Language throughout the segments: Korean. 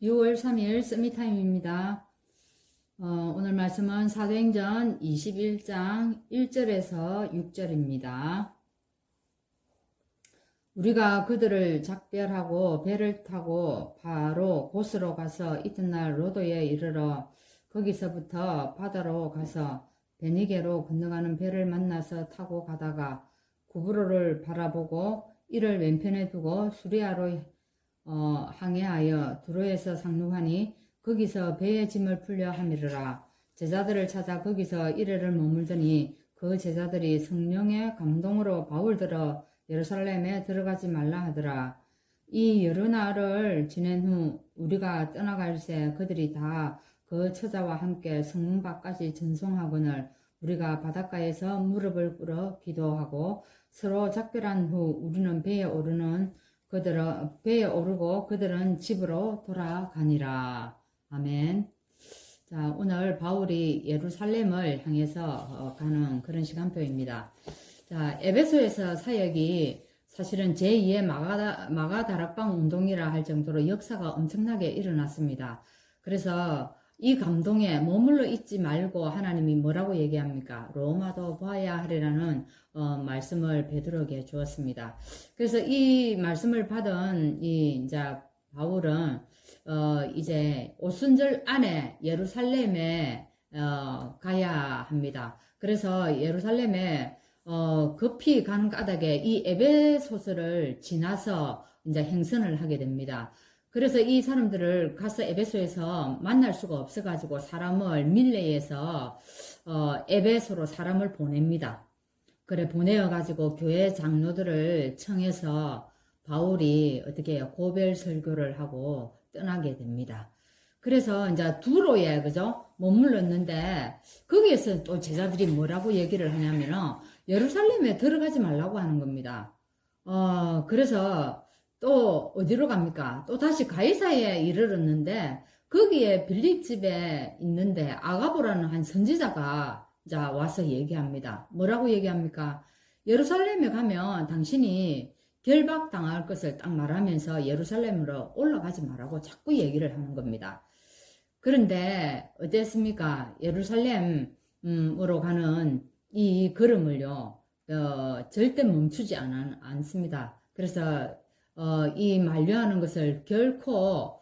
6월 3일 서밋타임입니다. 오늘 말씀은 사도행전 21장 1절에서 6절입니다. 우리가 그들을 작별하고 배를 타고 바로 곳으로 가서 이튿날 로도에 이르러 거기서부터 바다로 가서 베니게로 건너가는 배를 만나서 타고 가다가 구브로를 바라보고 이를 왼편에 두고 수리아로 항해하여 두로에서 상륙하니 거기서 배의 짐을 풀려 함이르라. 제자들을 찾아 거기서 이래를 머물더니 그 제자들이 성령의 감동으로 바울들어 예루살렘에 들어가지 말라 하더라. 이 여러 날을 지낸 후 우리가 떠나갈새 그들이 다 그 처자와 함께 성문 밖까지 전송하거늘 우리가 바닷가에서 무릎을 꿇어 기도하고 서로 작별한 후 우리는 배에 오르고 그들은 집으로 돌아가니라. 아멘. 자, 오늘 바울이 예루살렘을 향해서 가는 그런 시간표입니다. 자, 에베소에서 사역이 사실은 제2의 마가다락방 운동이라 할 정도로 역사가 엄청나게 일어났습니다. 그래서 이 감동에 머물러 있지 말고 하나님이 뭐라고 얘기합니까? 로마도 봐야 하리라는 말씀을 베드로에게 주었습니다. 그래서 이 말씀을 받은 이제 바울은 이제 오순절 안에 예루살렘에 가야 합니다. 그래서 예루살렘에 급히 가는 까닭에 이 에베소서를 지나서 이제 행선을 하게 됩니다. 그래서 이 사람들을 가서 에베소에서 만날 수가 없어가지고 사람을 밀레에서 에베소로 사람을 보냅니다. 그래 보내어가지고 교회 장로들을 청해서 바울이 어떻게 해요? 고별 설교를 하고 떠나게 됩니다. 그래서 이제 두로에 그죠? 머물렀는데 거기에서 또 제자들이 뭐라고 얘기를 하냐면은 예루살렘에 들어가지 말라고 하는 겁니다. 그래서 또 어디로 갑니까? 또 다시 가이사에 이르렀는데 거기에 빌립 집에 있는데 아가보라는 한 선지자가 자 와서 얘기합니다. 뭐라고 얘기합니까? 예루살렘에 가면 당신이 결박당할 것을 딱 말하면서 예루살렘으로 올라가지 말라고 자꾸 얘기를 하는 겁니다. 그런데 어땠습니까? 예루살렘으로 가는 이 걸음을요 절대 멈추지 않습니다. 그래서 이 만류하는 것을 결코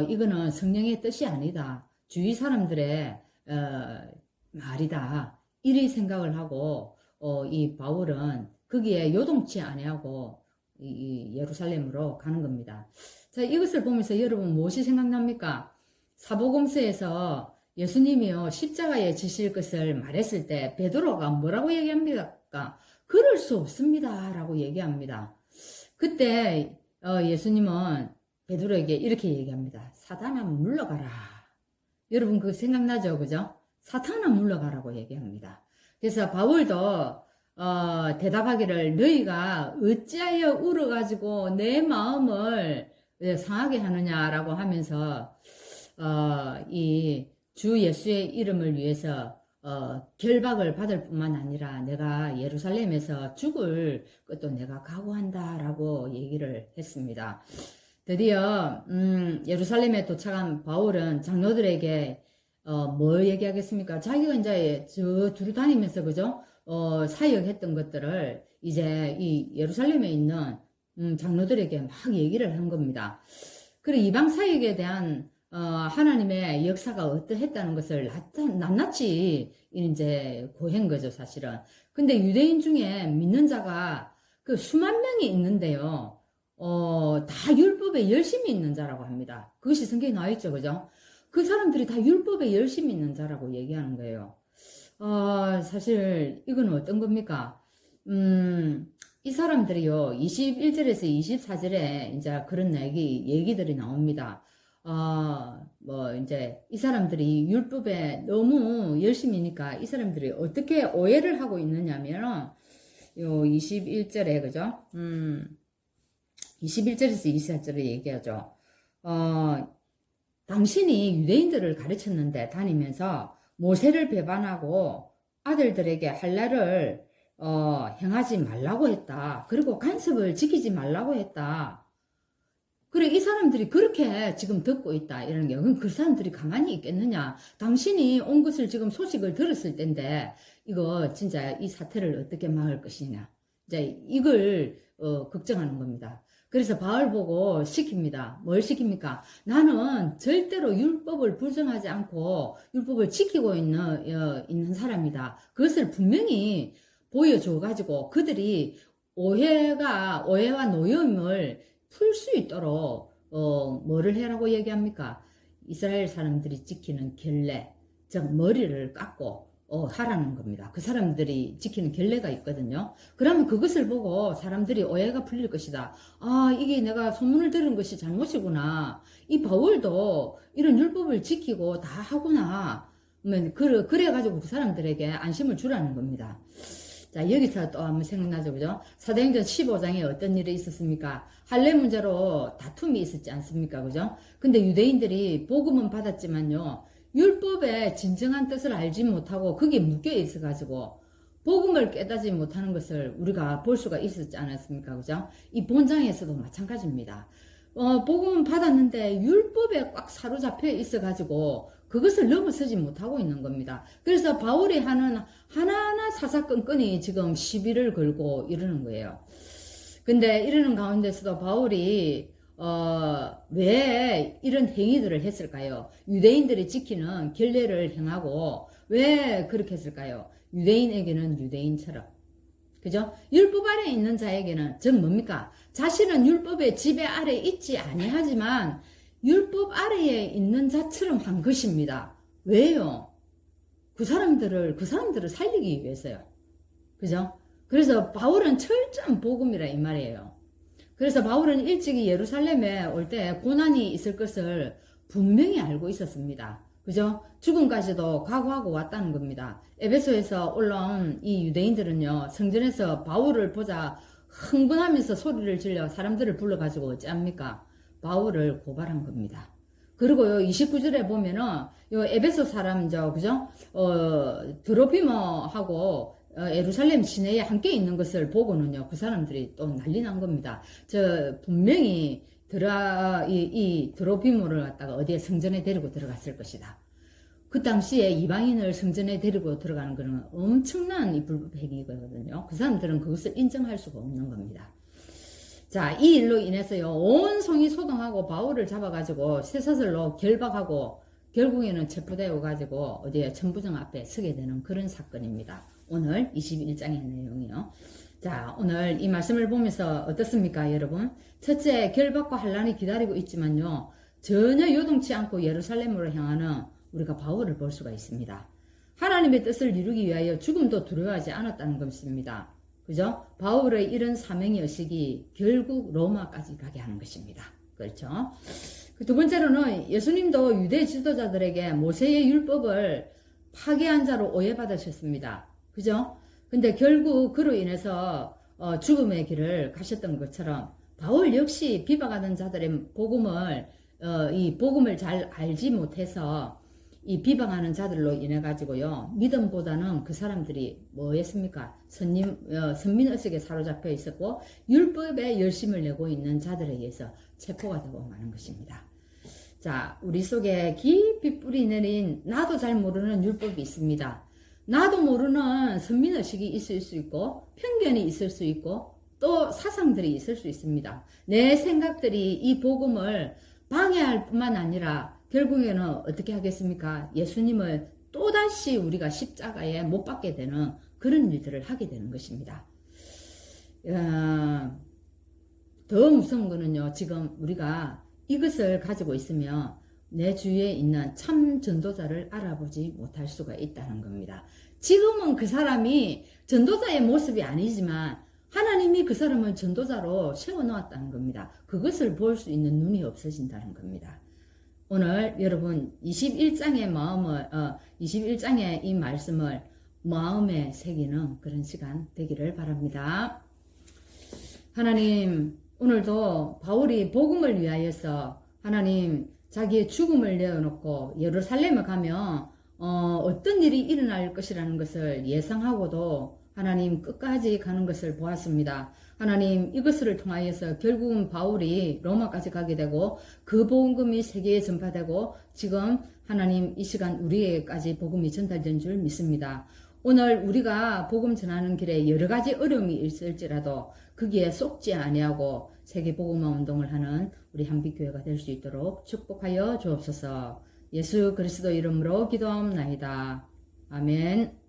이거는 성령의 뜻이 아니다. 주위 사람들의 말이다. 이리 생각을 하고 이 바울은 거기에 요동치 아니하고 이 예루살렘으로 가는 겁니다. 자, 이것을 보면서 여러분 무엇이 생각납니까? 사복음서에서 예수님이요 십자가에 지실 것을 말했을 때 베드로가 뭐라고 얘기합니까? 그럴 수 없습니다 라고 얘기합니다. 그때 예수님은 베드로에게 이렇게 얘기합니다. 사탄아 물러가라. 여러분 그거 생각나죠? 그죠? 사탄아 물러가라고 얘기합니다. 그래서 바울도 대답하기를 너희가 어찌하여 울어가지고 내 마음을 상하게 하느냐라고 하면서 이 주 예수의 이름을 위해서 결박을 받을 뿐만 아니라 내가 예루살렘에서 죽을 것도 내가 각오한다 라고 얘기를 했습니다. 드디어 예루살렘에 도착한 바울은 장로들에게 뭘 얘기하겠습니까? 자기가 이제 저 두루 다니면서 그죠? 사역했던 것들을 이제 이 예루살렘에 있는 장로들에게 막 얘기를 한 겁니다. 그리고 이방 사역에 대한 하나님의 역사가 어떠했다는 것을 낱낱이 이제 고한 거죠, 사실은. 근데 유대인 중에 믿는 자가 그 수만 명이 있는데요. 다 율법에 열심히 있는 자라고 합니다. 그것이 성경에 나와 있죠, 그죠? 그 사람들이 다 율법에 열심히 있는 자라고 얘기하는 거예요. 사실 이건 어떤 겁니까? 이 사람들이요, 21절에서 24절에 이제 그런 얘기들이 나옵니다. 이제 이 사람들이 율법에 너무 열심히니까 이 사람들이 어떻게 오해를 하고 있느냐면, 요 21절에, 그죠? 21절에서 24절에 얘기하죠. 당신이 유대인들을 가르쳤는데 다니면서 모세를 배반하고 아들들에게 할례를 행하지 말라고 했다. 그리고 간섭을 지키지 말라고 했다. 그래, 이 사람들이 그렇게 지금 듣고 있다, 이러는 게, 그럼 그 사람들이 가만히 있겠느냐? 당신이 온 것을 지금 소식을 들었을 텐데, 이거 진짜 이 사태를 어떻게 막을 것이냐. 이제 이걸, 걱정하는 겁니다. 그래서 바울 보고 시킵니다. 뭘 시킵니까? 나는 절대로 율법을 부정하지 않고 율법을 지키고 있는 사람이다. 그것을 분명히 보여줘가지고 그들이 오해와 노여움을 풀 수 있도록 뭐를 해라고 얘기합니까? 이스라엘 사람들이 지키는 결례, 즉 머리를 깎고 하라는 겁니다. 그 사람들이 지키는 결례가 있거든요. 그러면 그것을 보고 사람들이 오해가 풀릴 것이다. 아, 이게 내가 소문을 들은 것이 잘못이구나. 이 바울도 이런 율법을 지키고 다 하구나. 그래가지고 그 사람들에게 안심을 주라는 겁니다. 자, 여기서 또 한번 생각나죠, 그죠? 사도행전 15장에 어떤 일이 있었습니까? 할례 문제로 다툼이 있었지 않습니까, 그죠? 근데 유대인들이 복음은 받았지만요, 율법의 진정한 뜻을 알지 못하고 거기에 묶여 있어가지고 복음을 깨닫지 못하는 것을 우리가 볼 수가 있었지 않았습니까, 그죠? 이 본장에서도 마찬가지입니다. 복음은 받았는데 율법에 꽉 사로잡혀 있어가지고 그것을 넘어서지 못하고 있는 겁니다. 그래서 바울이 하는 하나하나 사사건건이 지금 시비를 걸고 이러는 거예요. 근데 이러는 가운데서도 바울이 왜 이런 행위들을 했을까요? 유대인들이 지키는 결례를 행하고 왜 그렇게 했을까요? 유대인에게는 유대인처럼, 그죠? 율법 아래에 있는 자에게는, 즉 뭡니까? 자신은 율법의 지배 아래에 있지 아니하지만 율법 아래에 있는 자처럼 한 것입니다. 왜요? 그 사람들을 살리기 위해서요. 그죠? 그래서 바울은 철저한 복음이라 이 말이에요. 그래서 바울은 일찍이 예루살렘에 올 때 고난이 있을 것을 분명히 알고 있었습니다. 그죠? 죽음까지도 각오하고 왔다는 겁니다. 에베소에서 올라온 이 유대인들은요, 성전에서 바울을 보자 흥분하면서 소리를 질러 사람들을 불러가지고 어찌합니까? 바울을 고발한 겁니다. 그리고요, 29절에 보면은, 요 에베소 사람이죠, 그죠? 드로피모하고 예루살렘 시내에 함께 있는 것을 보고는요, 그 사람들이 또 난리 난 겁니다. 분명히 이 드로피모를 갖다가 어디에 성전에 데리고 들어갔을 것이다. 그 당시에 이방인을 성전에 데리고 들어가는 것은 엄청난 이 불법 행위거든요. 그 사람들은 그것을 인정할 수가 없는 겁니다. 자, 이 일로 인해서요, 온 성이 소동하고 바울을 잡아가지고 쇠사슬로 결박하고 결국에는 체포되어 가지고 어디에 천부정 앞에 서게 되는 그런 사건입니다. 오늘 21장의 내용이요. 자, 오늘 이 말씀을 보면서 어떻습니까, 여러분? 첫째, 결박과 환란이 기다리고 있지만요, 전혀 요동치 않고 예루살렘으로 향하는 우리가 바울을 볼 수가 있습니다. 하나님의 뜻을 이루기 위하여 죽음도 두려워하지 않았다는 것입니다. 그죠? 바울의 이런 사명의 의식이 결국 로마까지 가게 하는 것입니다. 그렇죠? 두 번째로는 예수님도 유대 지도자들에게 모세의 율법을 파괴한 자로 오해받으셨습니다. 그죠? 근데 결국 그로 인해서 죽음의 길을 가셨던 것처럼 바울 역시 비방하는 자들의 이 복음을 잘 알지 못해서 이 비방하는 자들로 인해 가지고요, 믿음보다는 그 사람들이 뭐였습니까? 선민의식에 사로잡혀 있었고 율법에 열심을 내고 있는 자들에 의해서 체포가 되고 마는 것입니다. 자, 우리 속에 깊이 뿌리 내린 나도 잘 모르는 율법이 있습니다. 나도 모르는 선민의식이 있을 수 있고 편견이 있을 수 있고 또 사상들이 있을 수 있습니다. 내 생각들이 이 복음을 방해할 뿐만 아니라 결국에는 어떻게 하겠습니까? 예수님을 또다시 우리가 십자가에 못 박게 되는 그런 일들을 하게 되는 것입니다. 더 무서운 거는요, 지금 우리가 이것을 가지고 있으면 내 주위에 있는 참 전도자를 알아보지 못할 수가 있다는 겁니다. 지금은 그 사람이 전도자의 모습이 아니지만 하나님이 그 사람을 전도자로 세워놓았다는 겁니다. 그것을 볼 수 있는 눈이 없어진다는 겁니다. 오늘 여러분 21장의 21장의 이 말씀을 마음에 새기는 그런 시간 되기를 바랍니다. 하나님, 오늘도 바울이 복음을 위하여서 하나님 자기의 죽음을 내어놓고 예루살렘에 가면 어떤 일이 일어날 것이라는 것을 예상하고도 하나님 끝까지 가는 것을 보았습니다. 하나님 이것을 통하여서 결국은 바울이 로마까지 가게 되고 그 복음이 세계에 전파되고 지금 하나님 이 시간 우리에게까지 복음이 전달된 줄 믿습니다. 오늘 우리가 복음 전하는 길에 여러 가지 어려움이 있을지라도 거기에 속지 아니하고 세계 복음화 운동을 하는 우리 한빛교회가 될 수 있도록 축복하여 주옵소서. 예수 그리스도 이름으로 기도하옵나이다. 아멘.